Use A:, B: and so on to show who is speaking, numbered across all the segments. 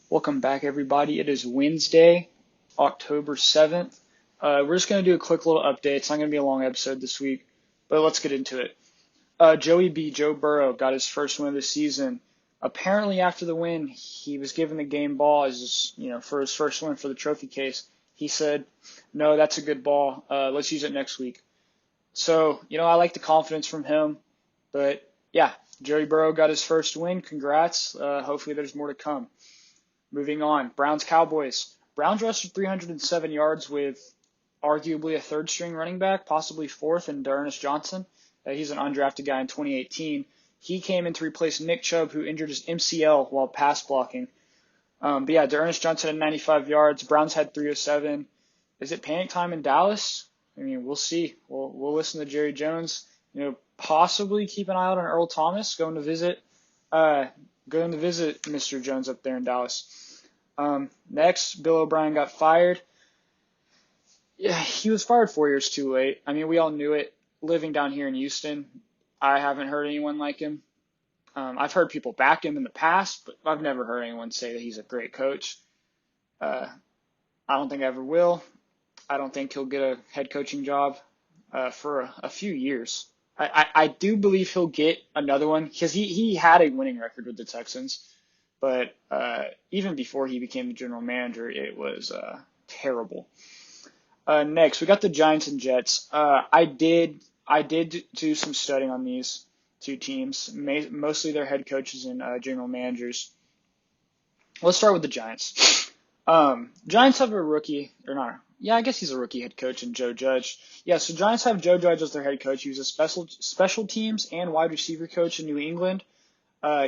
A: Welcome back, everybody. It is Wednesday, October 7th. We're just going to do a quick little update. It's not going to be a long episode this week, but let's get into it. Joe Burrow, got his first win of the season. Apparently, after the win, he was given the game ball for his first win for the trophy case. He said, "No, that's a good ball. Let's use it next week." So, I like the confidence from him. But yeah, Joey Burrow got his first win. Congrats. Hopefully, there's more to come. Moving on, Browns-Cowboys. Browns rushed for 307 yards with arguably a third-string running back, possibly fourth, in D'Ernest Johnson. He's an undrafted guy in 2018. He came in to replace Nick Chubb, who injured his MCL while pass blocking. But yeah, D'Ernest Johnson had 95 yards. Browns had 307. Is it panic time in Dallas? I mean, we'll see. We'll listen to Jerry Jones. Possibly keep an eye out on Earl Thomas going to visit Mr. Jones up there in Dallas. Next, Bill O'Brien got fired. Yeah, he was fired 4 years too late. I mean, we all knew it. Living down here in Houston, I haven't heard anyone like him. I've heard people back him in the past, but I've never heard anyone say that he's a great coach. I don't think I ever will. I don't think he'll get a head coaching job for a few years. I do believe he'll get another one because he had a winning record with the Texans. But even before he became the general manager, it was terrible. Next, we got the Giants and Jets. I did do some studying on these two teams, mostly their head coaches and general managers. Let's start with the Giants. Giants have a rookie, or not. Yeah, I guess he's a rookie head coach in Joe Judge. Yeah, so Giants have Joe Judge as their head coach. He was a special teams and wide receiver coach in New England.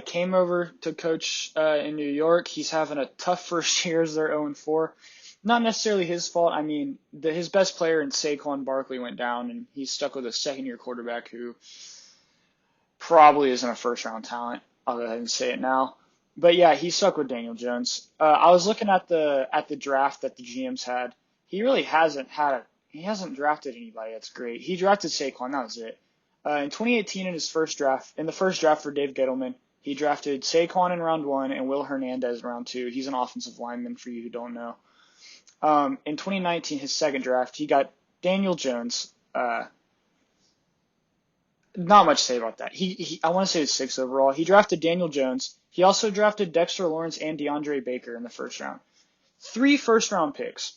A: Came over to coach in New York. He's having a tough first year as they're 0-4. Not necessarily his fault. I mean, his best player in Saquon Barkley went down, and he's stuck with a second-year quarterback who probably isn't a first-round talent. I'll go ahead and say it now. But yeah, he's stuck with Daniel Jones. I was looking at the draft that the GMs had. He really hasn't drafted anybody that's great. He drafted Saquon. That was it. In 2018, in the first draft for Dave Gettleman, he drafted Saquon in round 1 and Will Hernandez in round 2. He's an offensive lineman for you who don't know. In 2019, his second draft, he got Daniel Jones. Not much to say about that. I want to say it's 6 overall. He drafted Daniel Jones. He also drafted Dexter Lawrence and DeAndre Baker in the first round. 3 first-round picks.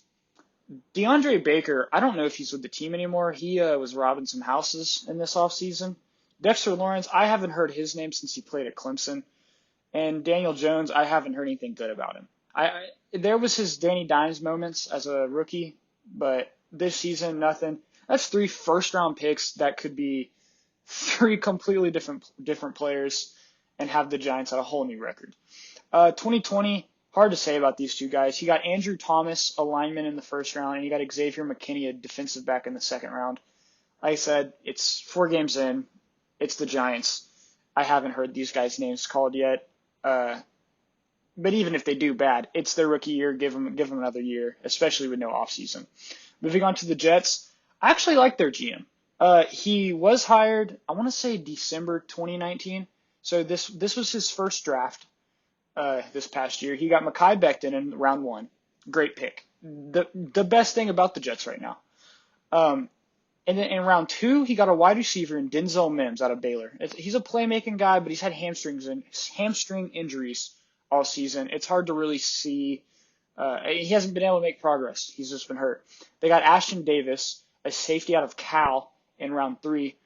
A: DeAndre Baker, I don't know if he's with the team anymore. He was robbing some houses in this offseason. Dexter Lawrence, I haven't heard his name since he played at Clemson. And Daniel Jones, I haven't heard anything good about him. There was his Danny Dimes moments as a rookie, but this season, nothing. That's 3 first-round picks that could be 3 completely different players and have the Giants at a whole new record. 2020, hard to say about these two guys. He got Andrew Thomas, a lineman, in the first round, and he got Xavier McKinney, a defensive back, in the second round. Like I said, it's 4 games in. It's the Giants. I haven't heard these guys' names called yet. But even if they do bad, it's their rookie year. Give them another year, especially with no offseason. Moving on to the Jets, I actually like their GM. He was hired, I want to say December 2019. So this was his first draft this past year. He got Mekhi Becton in round 1. Great pick. The best thing about the Jets right now. And then in round 2, he got a wide receiver in Denzel Mims out of Baylor. He's a playmaking guy, but he's had hamstring injuries all season. It's hard to really see. He hasn't been able to make progress. He's just been hurt. They got Ashton Davis, a safety out of Cal, in round 3.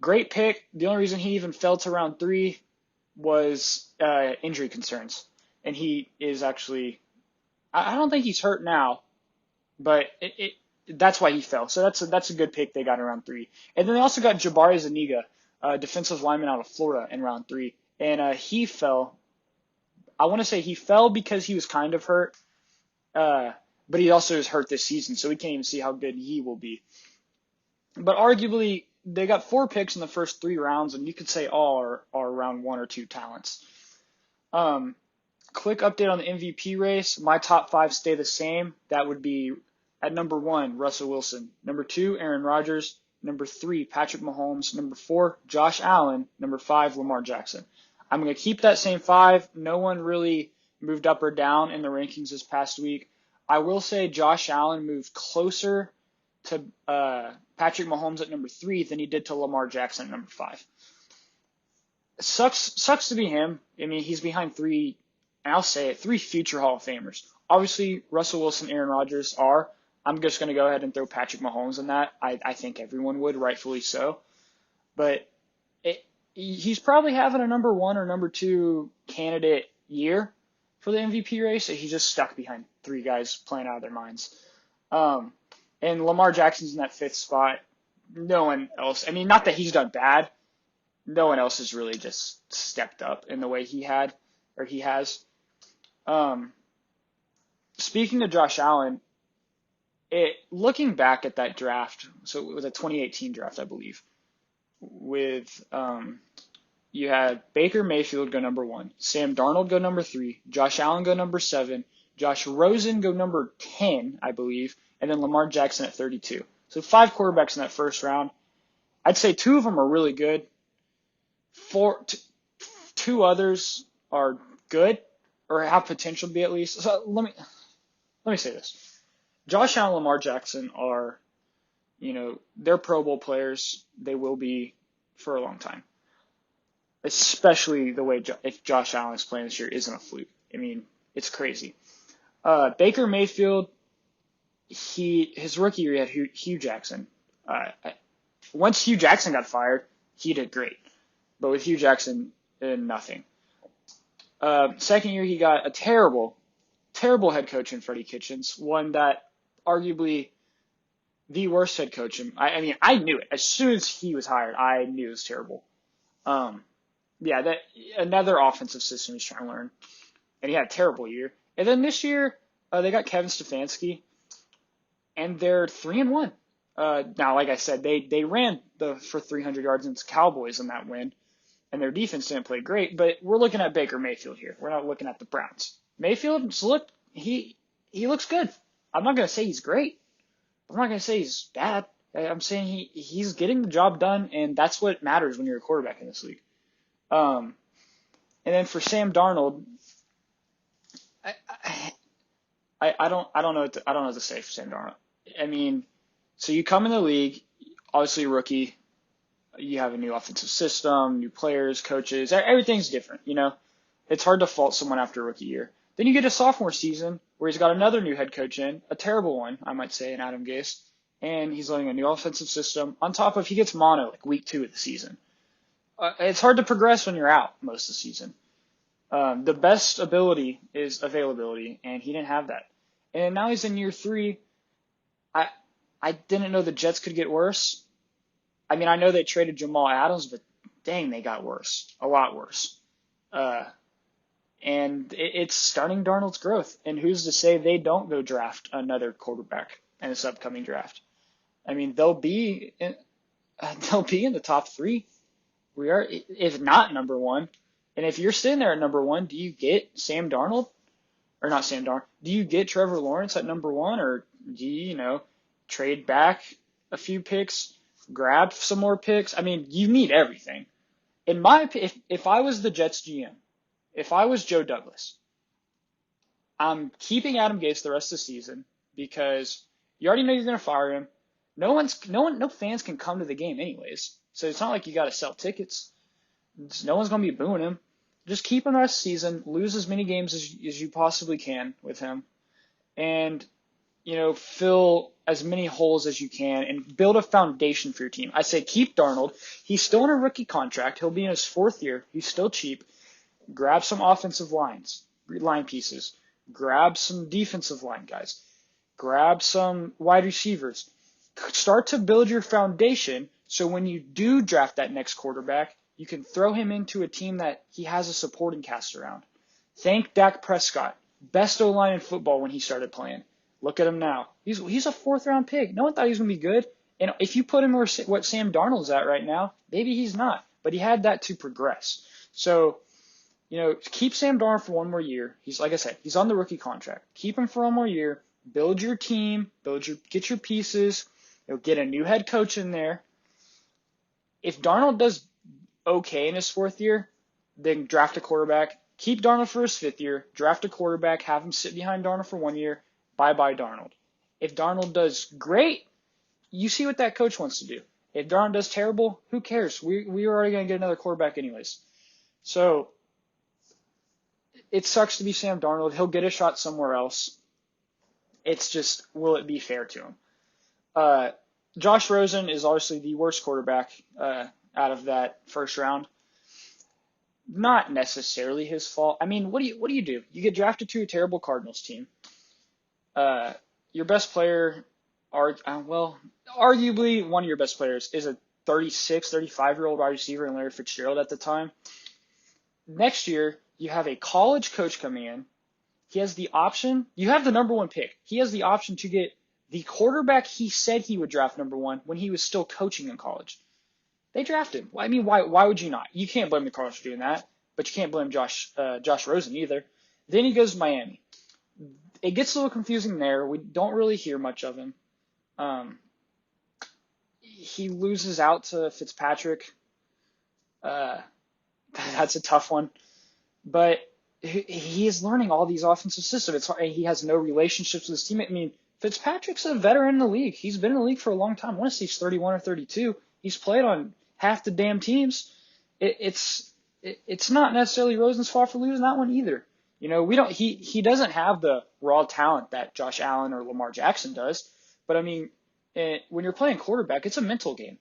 A: Great pick. The only reason he even fell to round 3 was injury concerns. And he is actually, I don't think he's hurt now, but that's why he fell. So that's a good pick they got in round 3. And then they also got Jabari Zuniga, defensive lineman out of Florida, in round 3. And he fell. I want to say he fell because he was kind of hurt, but he also is hurt this season, so we can't even see how good he will be. But arguably, they got 4 picks in the first 3 rounds, and you could say all are round 1 or 2 talents. Quick update on the MVP race. My top 5 stay the same. That would be at number 1, Russell Wilson. Number 2, Aaron Rodgers. Number 3, Patrick Mahomes. Number 4, Josh Allen. Number 5, Lamar Jackson. I'm going to keep that same 5. No one really moved up or down in the rankings this past week. I will say Josh Allen moved closer to Patrick Mahomes at number 3 than he did to Lamar Jackson at number 5. Sucks to be him. I mean, he's behind 3, and I'll say it, 3 future Hall of Famers. Obviously, Russell Wilson, Aaron Rodgers are. I'm just going to go ahead and throw Patrick Mahomes in that. I think everyone would, rightfully so. But he's probably having a number 1 or number 2 candidate year for the MVP race. So he's just stuck behind 3 guys playing out of their minds. And Lamar Jackson's in that 5th spot. No one else. I mean, not that he's done bad. No one else has really just stepped up in the way he has. Speaking of Josh Allen, looking back at that draft, so it was a 2018 draft, I believe, with you had Baker Mayfield go number 1, Sam Darnold go number 3, Josh Allen go number 7, Josh Rosen go number 10, I believe, and then Lamar Jackson at 32. So 5 quarterbacks in that first round. I'd say 2 of them are really good. 2 others are good or have potential to be at least. So let me say this. Josh Allen and Lamar Jackson are, they're Pro Bowl players. They will be for a long time. Especially the way if Josh Allen is playing this year isn't a fluke. I mean, it's crazy. Baker Mayfield, his rookie year he had Hugh Jackson. Once Hugh Jackson got fired, he did great. But with Hugh Jackson, nothing. Second year, he got a terrible head coach in Freddie Kitchens, one that arguably the worst head coach. I mean, I knew it. As soon as he was hired, I knew it was terrible. That another offensive system he's trying to learn. And he had a terrible year. And then this year, they got Kevin Stefanski, and they're 3-1. Now, like I said, they ran for 300 yards against the Cowboys in that win, and their defense didn't play great. But we're looking at Baker Mayfield here. We're not looking at the Browns. Mayfield, he looks good. I'm not going to say he's great. I'm not going to say he's bad. I'm saying he's getting the job done, and that's what matters when you're a quarterback in this league. And then for Sam Darnold, I don't know what to say for Sam Darnold. I mean, so you come in the league, obviously rookie, you have a new offensive system, new players, coaches, everything's different, It's hard to fault someone after a rookie year. Then you get a sophomore season where he's got another new head coach in, a terrible one, I might say, in Adam Gase, and he's learning a new offensive system. On top of he gets mono like week 2 of the season. It's hard to progress when you're out most of the season. The best ability is availability, and he didn't have that. And now he's in year 3. I didn't know the Jets could get worse. I mean, I know they traded Jamal Adams, but dang, they got worse. A lot worse. And it's stunning Darnold's growth. And who's to say they don't go draft another quarterback in this upcoming draft? I mean, they'll be in the top 3. We are, if not number 1. And if you're sitting there at number 1, do you get Sam Darnold? Or not Sam Darnold. Do you get Trevor Lawrence at number 1? Or do you, trade back a few picks, grab some more picks? I mean, you need everything. In my opinion, if I was the Jets GM, if I was Joe Douglas, I'm keeping Adam Gase the rest of the season because you already know you're going to fire him. No fans can come to the game anyways. So it's not like you got to sell tickets. No one's going to be booing him. Just keep him the rest of the season. Lose as many games as you possibly can with him. And, fill as many holes as you can and build a foundation for your team. I say keep Darnold. He's still in a rookie contract. He'll be in his 4th year. He's still cheap. Grab some offensive line pieces. Grab some defensive line guys. Grab some wide receivers. Start to build your foundation so when you do draft that next quarterback, you can throw him into a team that he has a supporting cast around. Thank Dak Prescott. Best O-line in football when he started playing. Look at him now. He's a 4th-round pick. No one thought he was going to be good. And if you put him where what Sam Darnold's at right now, maybe he's not. But he had that to progress. So, keep Sam Darnold for one more year. Like I said, he's on the rookie contract. Keep him for one more year. Build your team. Get your pieces. Get a new head coach in there. If Darnold does okay in his 4th year, then draft a quarterback. Keep Darnold for his 5th year, draft a quarterback, have him sit behind Darnold for 1 year, bye-bye Darnold. If Darnold does great, you see what that coach wants to do. If Darnold does terrible, who cares? We're already going to get another quarterback anyways. So it sucks to be Sam Darnold. He'll get a shot somewhere else. It's just, will it be fair to him? Josh Rosen is obviously the worst quarterback out of that first round. Not necessarily his fault. I mean, what do you do? You get drafted to a terrible Cardinals team. Your best player, arguably one of your best players is a 36, 35-year-old wide receiver in Larry Fitzgerald at the time. Next year, you have a college coach coming in. He has the option. You have the number 1 pick. He has the option to get the quarterback he said he would draft number 1 when he was still coaching in college. They drafted him. I mean, why would you not? You can't blame the Cardinals for doing that, but you can't blame Josh Rosen either. Then he goes to Miami. It gets a little confusing there. We don't really hear much of him. He loses out to Fitzpatrick. That's a tough one. But he is learning all these offensive systems. He has no relationships with his teammate. I mean, Fitzpatrick's a veteran in the league. He's been in the league for a long time. I want to say he's 31 or 32. He's played on half the damn teams. It's not necessarily Rosen's fault for losing that one either. You know, he doesn't have the raw talent that Josh Allen or Lamar Jackson does. But I mean, when you're playing quarterback, it's a mental game.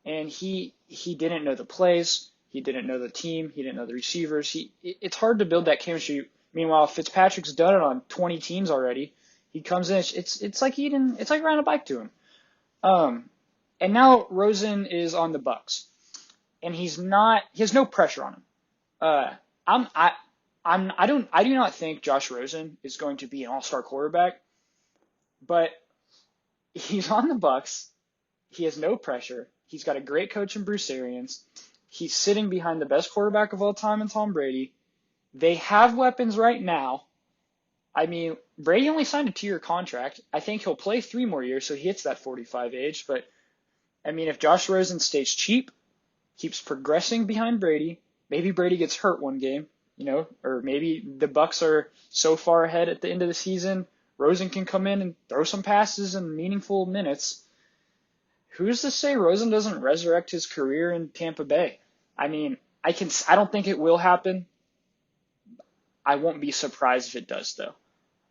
A: And he didn't know the plays. He didn't know the team. He didn't know the receivers. It's hard to build that chemistry. Meanwhile, Fitzpatrick's done it on 20 teams already. He comes in. It's like riding a bike to him. And now Rosen is on the Bucs, and he has no pressure on him. I do not think Josh Rosen is going to be an all-star quarterback, but he's on the Bucs. He has no pressure. He's got a great coach in Bruce Arians. He's sitting behind the best quarterback of all time in Tom Brady. They have weapons right now. I mean, Brady only signed a 2-year contract. I think he'll play 3 more years, so he hits that 45 age. But, I mean, if Josh Rosen stays cheap, keeps progressing behind Brady, maybe Brady gets hurt one game, you know, or maybe the Bucs are so far ahead at the end of the season, Rosen can come in and throw some passes in meaningful minutes. Who's to say Rosen doesn't resurrect his career in Tampa Bay? I mean, I don't think it will happen. I won't be surprised if it does, though.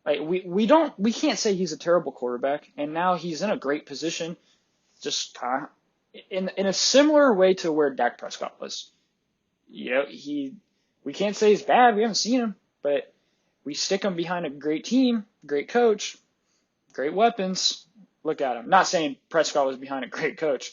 A: Like we can't say he's a terrible quarterback, and now he's in a great position, just kind of in a similar way to where Dak Prescott was. You know, we can't say he's bad. We haven't seen him, but we stick him behind a great team, great coach, great weapons. Look at him. Not saying Prescott was behind a great coach,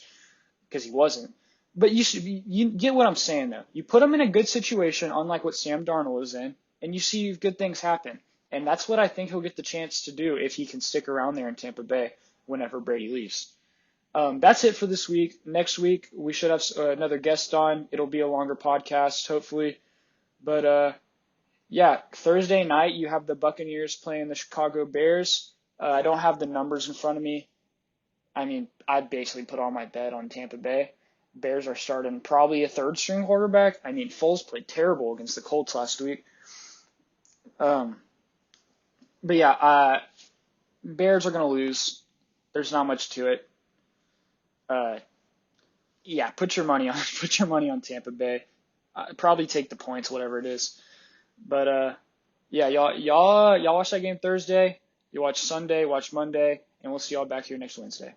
A: because he wasn't. But you get what I'm saying, though. You put him in a good situation, unlike what Sam Darnold was in, and you see good things happen. And that's what I think he'll get the chance to do if he can stick around there in Tampa Bay whenever Brady leaves. That's it for this week. Next week, we should have another guest on. It'll be a longer podcast, hopefully. But, yeah, Thursday night, you have the Buccaneers playing the Chicago Bears. I don't have the numbers in front of me. I mean, I'd basically put all my bet on Tampa Bay. Bears are starting probably a 3rd-string quarterback. I mean, Foles played terrible against the Colts last week. But yeah, Bears are going to lose. There's not much to it. Yeah, put your money on Tampa Bay. Probably take the points, whatever it is. But yeah, y'all watch that game Thursday. You watch Sunday, watch Monday, and we'll see y'all back here next Wednesday.